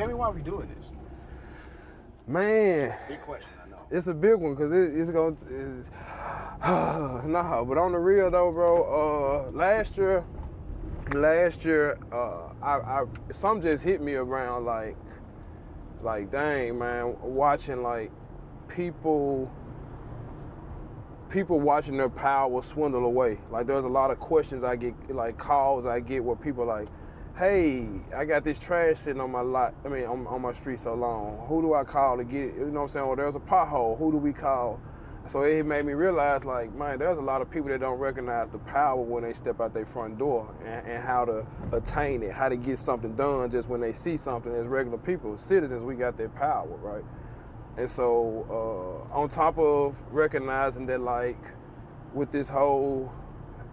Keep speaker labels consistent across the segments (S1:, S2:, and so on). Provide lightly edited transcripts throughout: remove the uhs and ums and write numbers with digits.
S1: Tell me why we doing this.
S2: Man,
S1: Big question, I know.
S2: it's a big one because it's going to, nah, but on the real though, bro, last year, I something just hit me around like dang, man, watching like people watching their power swindle away. Like there's a lot of questions I get, like calls I get where people like, hey, I got this trash sitting on my lot, on my street so long. Who do I call to get it? You know what I'm saying? Or there's a pothole, who do we call? So it made me realize, like, man, there's a lot of people that don't recognize the power when they step out their front door and how to attain it, how to get something done just when they see something. As regular people, citizens, we got that power, right? And so on top of recognizing that, like, with this whole,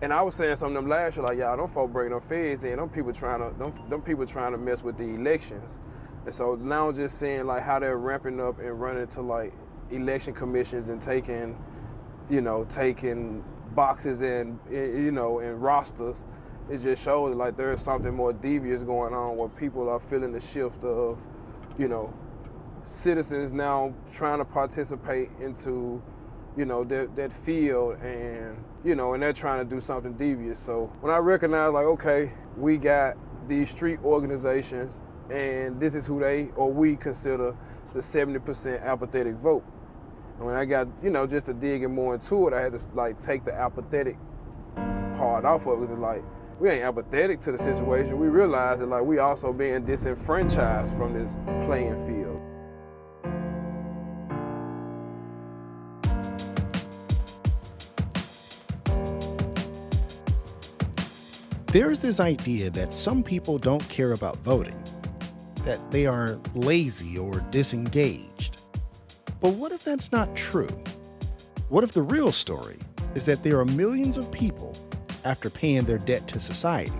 S2: and I was saying something to them last year, like, y'all, them folk bring them feds in, them people trying to mess with the elections. And so now I'm just seeing, like, how they're ramping up and running to, like, election commissions and taking boxes and, and rosters. It just shows, like, there's something more devious going on where people are feeling the shift of, citizens now trying to participate into, that field and, and they're trying to do something devious. So when I recognize, like, okay, we got these street organizations and this is who we consider the 70% apathetic vote. And when I got, just to dig in more into it, I had to, like, take the apathetic part off of it. Because it's like, we ain't apathetic to the situation. We realize that, like, we also being disenfranchised from this playing field.
S3: There's this idea that some people don't care about voting, that they are lazy or disengaged. But what if that's not true? What if the real story is that there are millions of people, after paying their debt to society,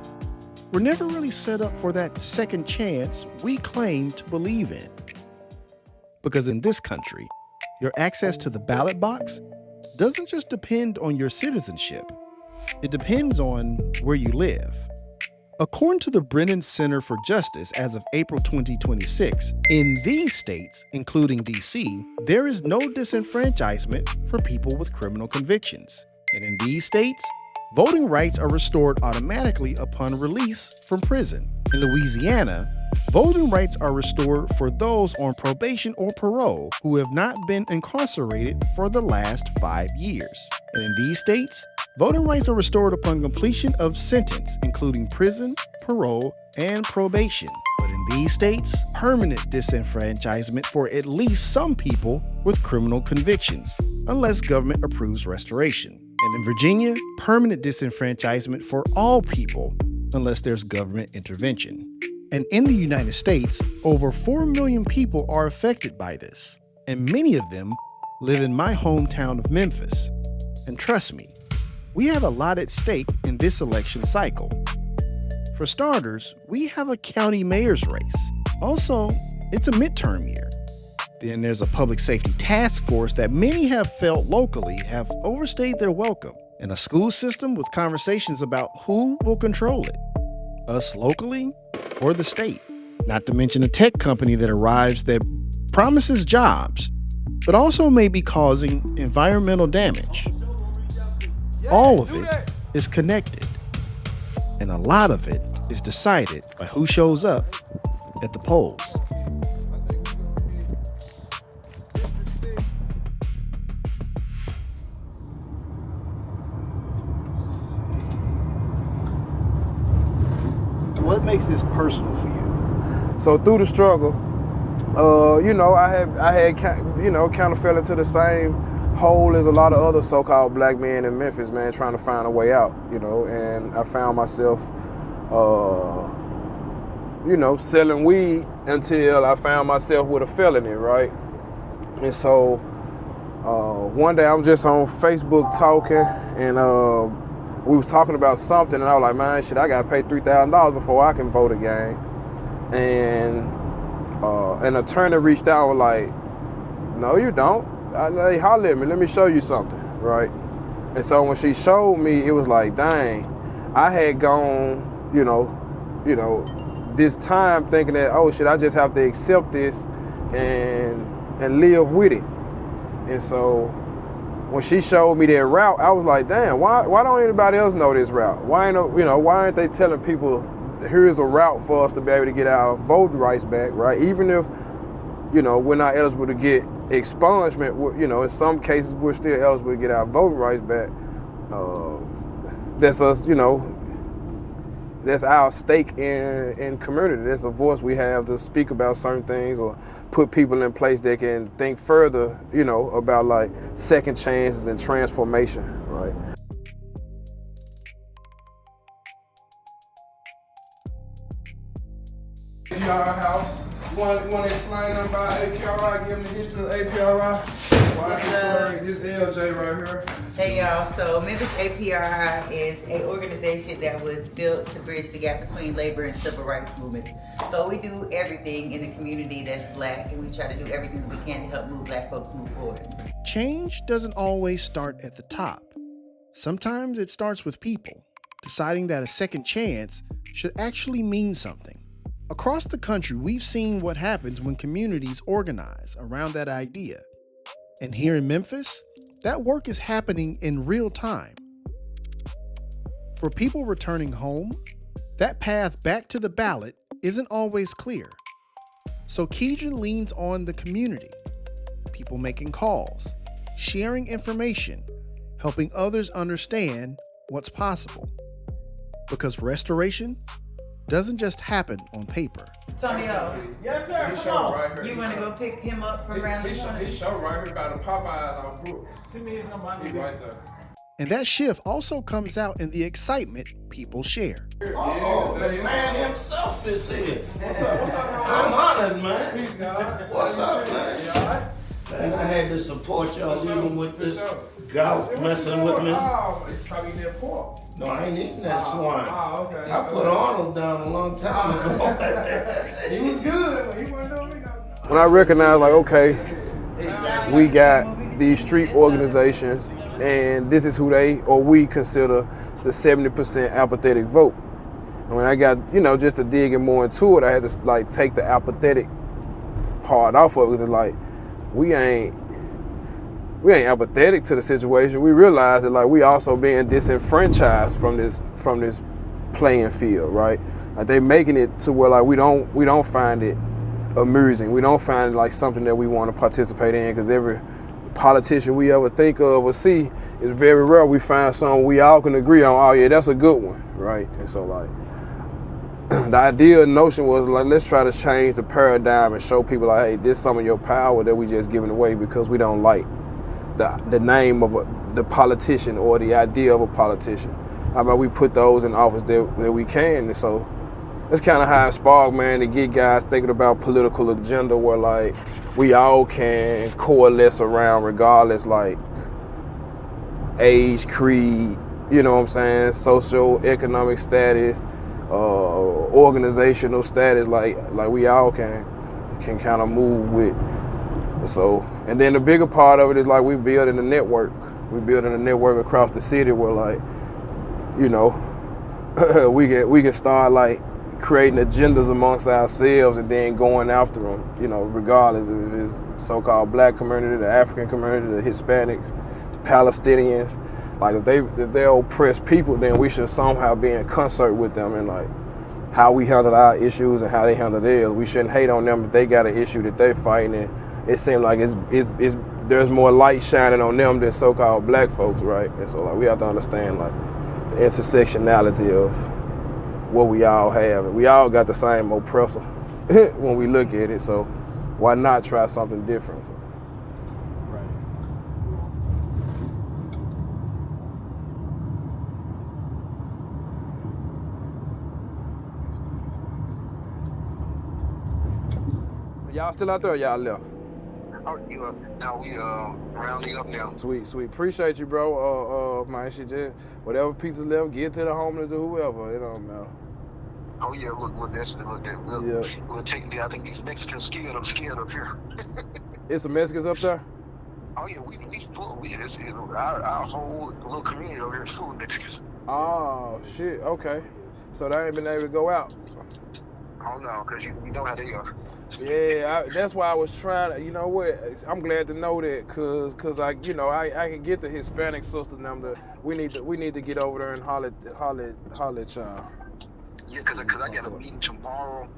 S3: were never really set up for that second chance we claim to believe in? Because in this country, your access to the ballot box doesn't just depend on your citizenship. It depends on where you live. According to the Brennan Center for Justice, as of April 2026, in these states, including DC, there is no disenfranchisement for people with criminal convictions. And in these states, voting rights are restored automatically upon release from prison. In Louisiana, voting rights are restored for those on probation or parole who have not been incarcerated for the last 5 years. And in these states, voting rights are restored upon completion of sentence, including prison, parole, and probation. But in these states, permanent disenfranchisement for at least some people with criminal convictions, unless government approves restoration. And in Virginia, permanent disenfranchisement for all people, unless there's government intervention. And in the United States, over 4 million people are affected by this, and many of them live in my hometown of Memphis. And trust me, we have a lot at stake in this election cycle. For starters, we have a county mayor's race. Also, it's a midterm year. Then there's a public safety task force that many have felt locally have overstayed their welcome, and a school system with conversations about who will control it, us locally or the state. Not to mention a tech company that arrives that promises jobs, but also may be causing environmental damage. All of it is connected, and a lot of it is decided by who shows up at the polls.
S1: What makes this personal for you?
S2: So through the struggle, I had kind of fell into the same hole as a lot of other so-called black men in Memphis, man, trying to find a way out, and I found myself, selling weed until I found myself with a felony, right? And so one day I'm just on Facebook talking, and we was talking about something, and I was like, man, shit, I gotta pay $3,000 before I can vote again. And an attorney reached out and was like, no, you don't. Hey, holler at me, let me show you something, right? And so when she showed me, it was like, dang, I had gone, this time thinking that, oh shit, I just have to accept this and live with it. And so when she showed me that route, I was like, damn, why don't anybody else know this route? Why aren't they telling people here's a route for us to be able to get our voting rights back, right? Even if, we're not eligible to get expungement, in some cases we're still eligible to get our voting rights back. That's us, that's our stake in community. That's a voice we have to speak about certain things or put people in place that can think further, about like second chances and transformation, right? APR house. You want to explain about APRI? Give them the history of APRI. This LJ right here.
S4: Hey y'all, so Memphis APRI is an organization that was built to bridge the gap between labor and civil rights movements. So we do everything in the community that's black, and we try to do everything that we can to help move black folks move forward.
S3: Change doesn't always start at the top. Sometimes it starts with people deciding that a second chance should actually mean something. Across the country, we've seen what happens when communities organize around that idea. And here in Memphis, that work is happening in real time. For people returning home, that path back to the ballot isn't always clear. So Keedran leans on the community, people making calls, sharing information, helping others understand what's possible. Because restoration doesn't just happen on paper.
S4: Tonyo,
S2: Yes, sir. Come on. Right here.
S4: You want to go pick him up from around the corner?
S2: His show right here by the Popeyes on Brook.
S5: Send me his number.
S2: He's right there.
S3: And that shift also comes out in the excitement people share.
S5: Oh, the man himself is here.
S2: What's up,
S5: I'm honored, man.
S2: Peace, God.
S5: What's up, man?
S2: You all right?
S5: Man, I had to support y'all even with this gout messing with me.
S2: Oh, you probably eating that pork.
S5: No, I ain't eating that swine.
S2: Oh, okay.
S5: I put Arnold down a long time ago.
S2: He was good, but he wasn't doing me nothing. When I recognized, like, okay, we got these street organizations, and this is who we consider the 70% apathetic vote. And when I got, just to digging more into it, I had to like take the apathetic part off of it, because it's like, we ain't apathetic to the situation. We realize that like we also being disenfranchised from this playing field, right? Like they making it to where like we don't find it amusing. We don't find it like something that we want to participate in, because every politician we ever think of or see, is very rare we find something we all can agree on. Oh yeah, that's a good one, right? And so like the idea notion was like, let's try to change the paradigm and show people like, hey, this is some of your power that we just giving away because we don't like the name of the politician or the idea of a politician. How about we put those in office that we can? And so that's kind of how it sparked, man, to get guys thinking about political agenda where like we all can coalesce around regardless like age, creed, you know what I'm saying, social, economic status, organizational status, like we all can kind of move with. So, and then the bigger part of it is like we building a network. We building a network across the city where like, we can start like creating agendas amongst ourselves and then going after them, regardless if it's so-called black community, the African community, the Hispanics, the Palestinians. Like if they oppress people, then we should somehow be in concert with them and like how we handle our issues and how they handle theirs. We shouldn't hate on them if they got an issue that they're fighting, and it seems like there's more light shining on them than so-called black folks, right? And so like we have to understand like the intersectionality of what we all have. And we all got the same oppressor when we look at it, so why not try something different? So. Y'all still out there or y'all left?
S6: Oh, yeah. Now we rounding up now.
S2: Sweet. Appreciate you, bro. Man, shit, just whatever pieces left, get to the homeless or whoever. It don't matter.
S6: Oh yeah, look, we're taking I think these Mexicans scared up here.
S2: It's some Mexicans up there?
S6: Oh yeah, we full. Our whole little community over here is full of Mexicans.
S2: Oh shit, okay. So they ain't been able to go out.
S6: Oh no, because you know how they are.
S2: Yeah, that's why I was trying to, you know what, I'm glad to know that, cause I can get the Hispanic sister number. We need to get over there and holler at y'all.
S6: Yeah, cause I got a meeting tomorrow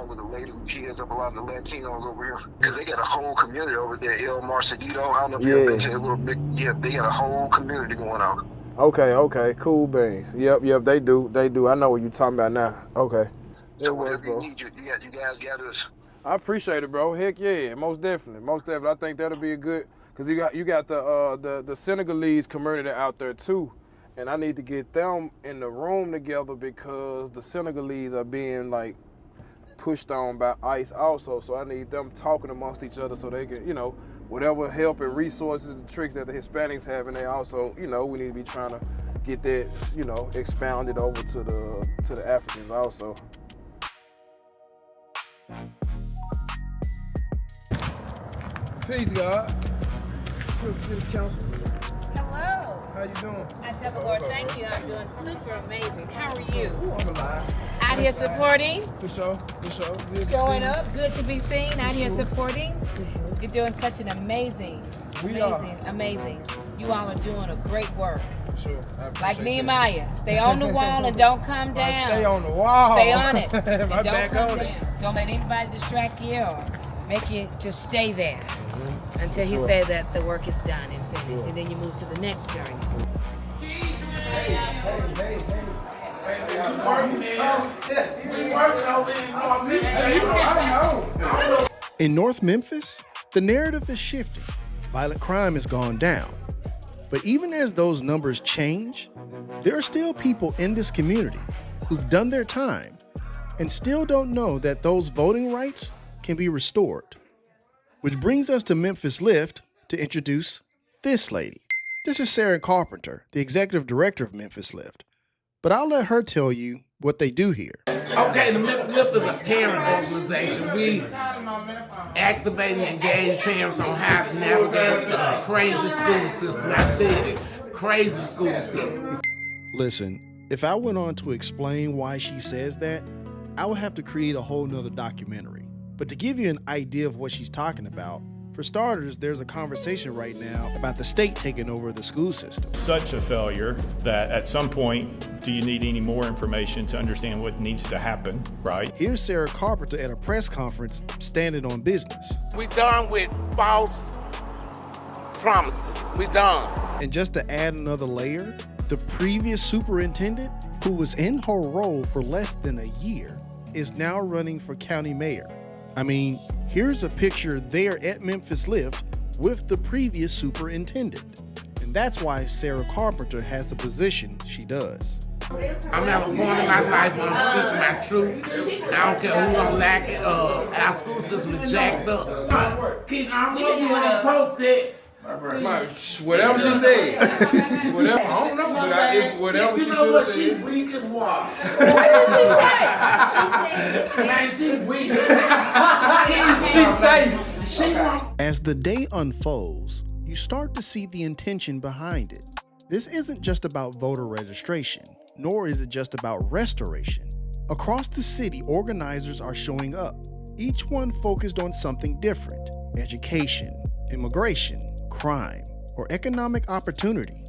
S6: with a lady who heads up a lot of the Latinos over here. Cause they got a whole community over there, El Marcedito. I don't know if you've ever been to a little big, yeah, they got a whole community going on.
S2: Okay, cool beans. Yep, they do. I know what you're talking about now. Okay.
S6: So whatever you need, you guys got us.
S2: I appreciate it, bro. Heck yeah, most definitely. I think that'll be a good, cause you got the Senegalese community out there too, and I need to get them in the room together because the Senegalese are being like pushed on by ICE also. So I need them talking amongst each other so they can, whatever help and resources and tricks that the Hispanics have, and they also, we need to be trying to get that, expounded over to the Africans also. Peace, God. City Council.
S7: Hello.
S2: How you doing?
S7: I tell the Lord, thank you. I'm doing super amazing. How are you?
S2: I'm alive.
S7: Out here supporting.
S2: For sure. Good
S7: Showing up. Good to be seen. Out here supporting. You're doing such an amazing. You all are doing a great work.
S2: For sure.
S7: Like Nehemiah. Stay on the wall and don't come down.
S2: Stay on the wall.
S7: Stay on it. And
S2: My
S7: don't
S2: back
S7: come
S2: on
S7: down.
S2: it.
S7: Don't let anybody distract you or make you just stay there until he says that the work is done and finished. And then you move to the next journey.
S3: In North Memphis, the narrative is shifting. Violent crime has gone down. But even as those numbers change, there are still people in this community who've done their time and still don't know that those voting rights can be restored. Which brings us to Memphis Lift to introduce this lady. This is Sarah Carpenter, the executive director of Memphis Lift. But I'll let her tell you what they do here.
S5: Okay, the Memphis Lift is a parent organization. We activate and engage parents on how to navigate the crazy school system. I said it, crazy school system.
S3: Listen, if I went on to explain why she says that, I would have to create a whole nother documentary. But to give you an idea of what she's talking about, for starters, there's a conversation right now about the state taking over the school system.
S8: Such a failure that at some point, do you need any more information to understand what needs to happen, right?
S3: Here's Sarah Carpenter at a press conference standing on business.
S5: We done with false promises. We done.
S3: And just to add another layer, the previous superintendent, who was in her role for less than a year, is now running for county mayor. I mean, here's a picture there at Memphis Lift with the previous superintendent. And that's why Sarah Carpenter has the position she does.
S5: I'm at a point in my life where I'm speaking my truth. I don't care who don't like it. Our school system is jacked up. Keedran, I'm looking to post it.
S2: Whatever she said. Whatever. I don't know, but it's whatever she should have said.
S5: She weak as water.
S7: What did she say?
S5: Man, she weak.
S2: She's safe.
S5: She won't.
S3: As the day unfolds, you start to see the intention behind it. This isn't just about voter registration, nor is it just about restoration. Across the city, organizers are showing up, each one focused on something different: education, immigration, crime, or economic opportunity.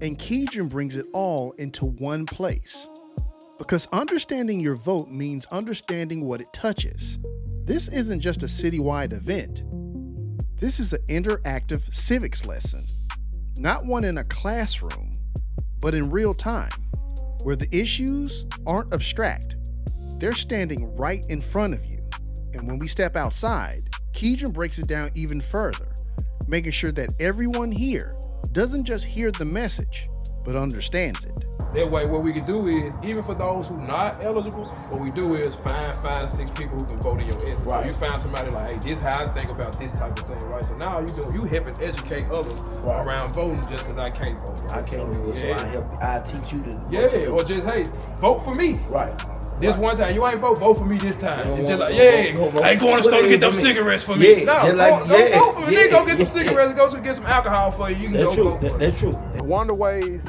S3: And Keedran brings it all into one place. Because understanding your vote means understanding what it touches. This isn't just a citywide event. This is an interactive civics lesson. Not one in a classroom, but in real time, where the issues aren't abstract. They're standing right in front of you. And when we step outside, Keedran breaks it down even further, making sure that everyone here doesn't just hear the message, but understands it.
S2: That way, what we can do is, even for those who not eligible, what we do is find 5 to 6 people who can vote in your instance. Right. So you find somebody like, hey, this is how I think about this type of thing, right? So now you helping educate others around voting just because I can't vote. Right?
S9: I can't do it, so I teach you to.
S2: Yeah, or just, hey, vote for me.
S9: Right.
S2: This one time, you ain't vote for me this time. It's just like, I ain't going to the store to get them cigarettes for me. No, don't vote for me. Go get some cigarettes, go to get some alcohol for you. You can go vote for me.
S9: That's true.
S2: One of the ways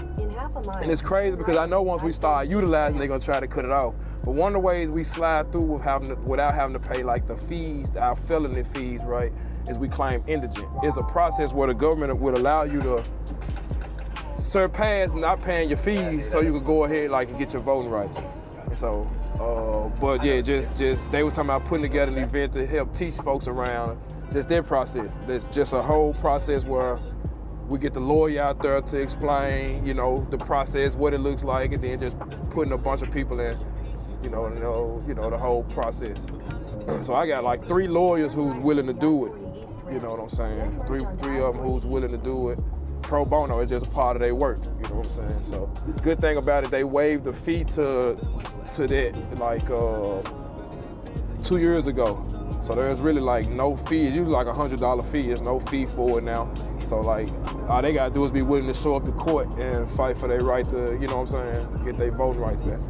S2: And it's crazy because I know once we start utilizing, they're gonna try to cut it off. But one of the ways we slide through without having to pay like the fees, our felony fees, right, is we claim indigent. It's a process where the government would allow you to surpass not paying your fees so you could go ahead like and get your voting rights. And so, but yeah, just they were talking about putting together an event to help teach folks around just their process. There's just a whole process where we get the lawyer out there to explain, you know, the process, what it looks like, and then just putting a bunch of people in, you know, the whole process. So I got like 3 lawyers who's willing to do it. You know what I'm saying? Three of them who's willing to do it pro bono. It's just a part of their work. You know what I'm saying? So good thing about it, they waived the fee to that like 2 years ago. So there's really like no fee. It's usually like $100 fee. There's no fee for it now. So like all they gotta do is be willing to show up to court and fight for their right to, you know what I'm saying, get their voting rights back.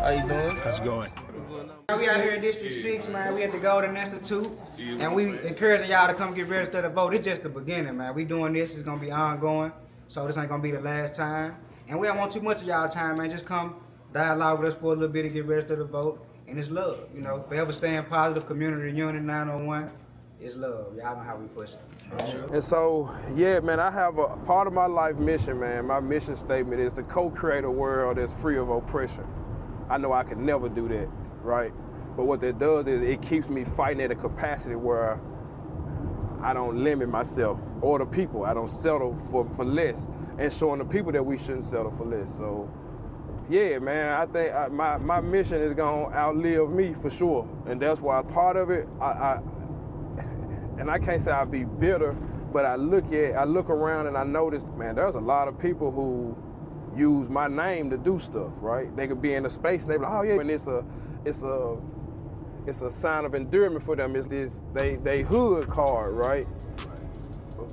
S10: How you doing?
S1: How's it going?
S10: We out here in District 6, man. We at the Golden Institute, and we encouraging y'all to come get registered to vote. It's just the beginning, man. We doing this. It's gonna be ongoing, so this ain't gonna be the last time. And we don't want too much of y'all time, man. Just come dialogue with us for a little bit and get registered to vote. And it's love, you know. Forever staying positive. Community Union 901. It's love. Y'all know how we push it.
S2: And so, yeah, man, I have a part of my life mission, man. My mission statement is to co-create a world that's free of oppression. I know I could never do that, right? But what that does is it keeps me fighting at a capacity where I don't limit myself or the people. I don't settle for less, and showing the people that we shouldn't settle for less. So, yeah, man, I think my mission is gonna outlive me for sure. And that's why part of it, and I can't say I'll be bitter, but I look around and I notice, man, there's a lot of people who use my name to do stuff, right? They could be in a space and they be like, oh yeah, and it's a sign of endearment for them. It's this they hood card, right?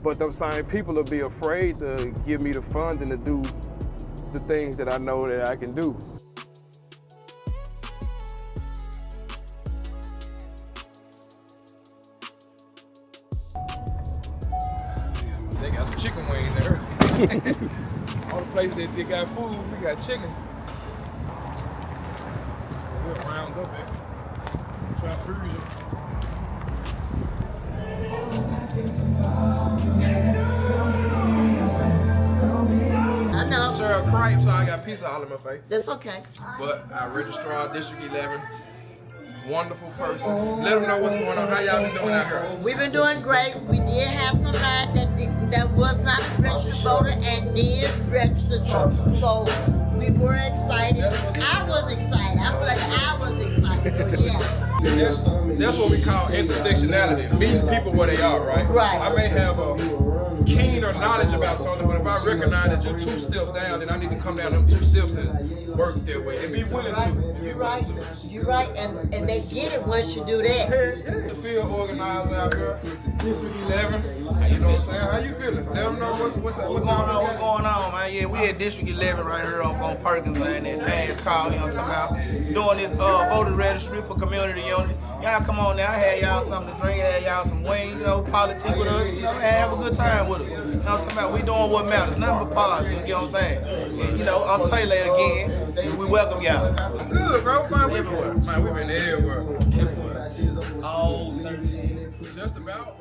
S2: But them same people will be afraid to give me the funding to do the things that I know that I can do.
S11: They got some chicken wings there. All the places that they got food, we got chicken. We'll round up it. Try to cruise it.
S12: I know.
S11: Syrup cripes, so I got pizza all in my face.
S12: That's okay.
S11: But our registrar, District 11, wonderful person. Let them know what's going on. How y'all been doing out here?
S12: We've been doing great. We did have somebody that was not a registered voter and did register. So we were excited. I was excited. I feel like I was excited. So yeah.
S11: That's what we call intersectionality. Meeting people where they are, right?
S12: Right.
S11: I may have a keener knowledge about something, but if I recognize that you're 2 steps down, then I need to come down them 2 steps and work that way and be willing to.
S12: You're right. You're right. And they get it once you do that.
S11: The field organizer out here, District 11. You know what I'm saying? How you feeling? Let them know what's going on,
S10: man? Yeah, we at District 11 right here on Perkins, man. That last call, you know what I'm talking about? Doing this voter registry for community unity. Y'all come on now, I had y'all something to drink, I had y'all some wings, you know, politics with us, you know, have a good time with us. You know what I'm talking about? We doing what matters, nothing but positive, you know what I'm saying? And, you know, I'm Taylor again, and we welcome y'all.
S11: Good, bro. Man, we've been everywhere. All 13. Just about.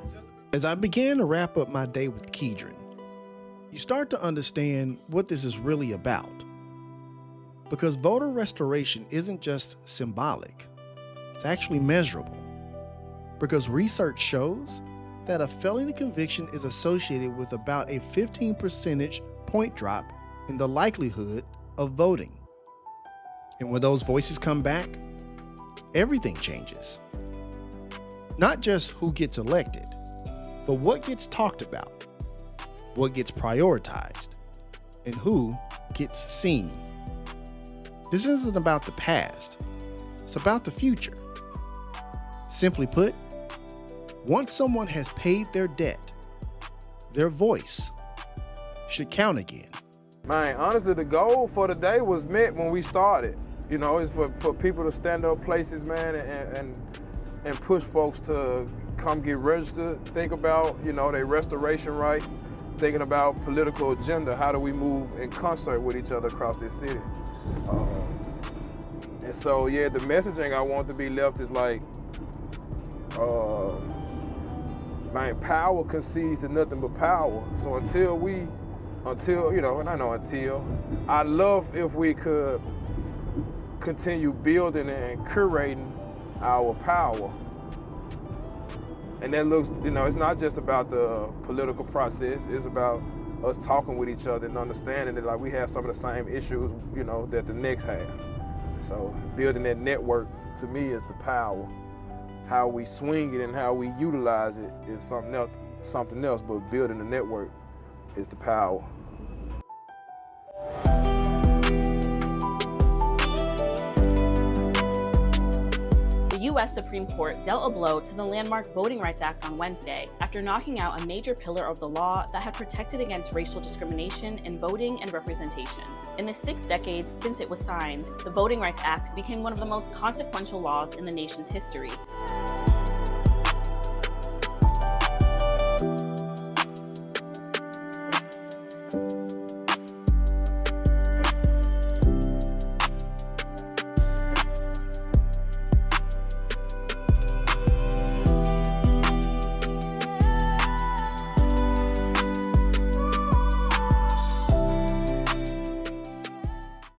S3: As I began to wrap up my day with Keedran, you start to understand what this is really about. Because voter restoration isn't just symbolic, it's actually measurable. Because research shows that a felony conviction is associated with about a 15 percentage point drop in the likelihood of voting. And when those voices come back, everything changes. Not just who gets elected, but what gets talked about, what gets prioritized, and who gets seen. This isn't about the past, it's about the future. Simply put, once someone has paid their debt, their voice should count again.
S2: Man, honestly, the goal for the day was met when we started. You know, it's for people to stand up places, man, and push folks to come get registered, think about, you know, their restoration rights, thinking about political agenda, how do we move in concert with each other across this city. And so, yeah, the messaging I want to be left is like, man, power concedes to nothing but power. So until, you know, and I know until, I love if we could continue building and curating our power. And that looks, you know, it's not just about the political process, it's about us talking with each other and understanding that like we have some of the same issues, you know, that the next have. So building that network to me is the power. How we swing it and how we utilize it is something else, but building the network is the power.
S13: The U.S. Supreme Court dealt a blow to the landmark Voting Rights Act on Wednesday after knocking out a major pillar of the law that had protected against racial discrimination in voting and representation. In the 6 decades since it was signed, the Voting Rights Act became one of the most consequential laws in the nation's history.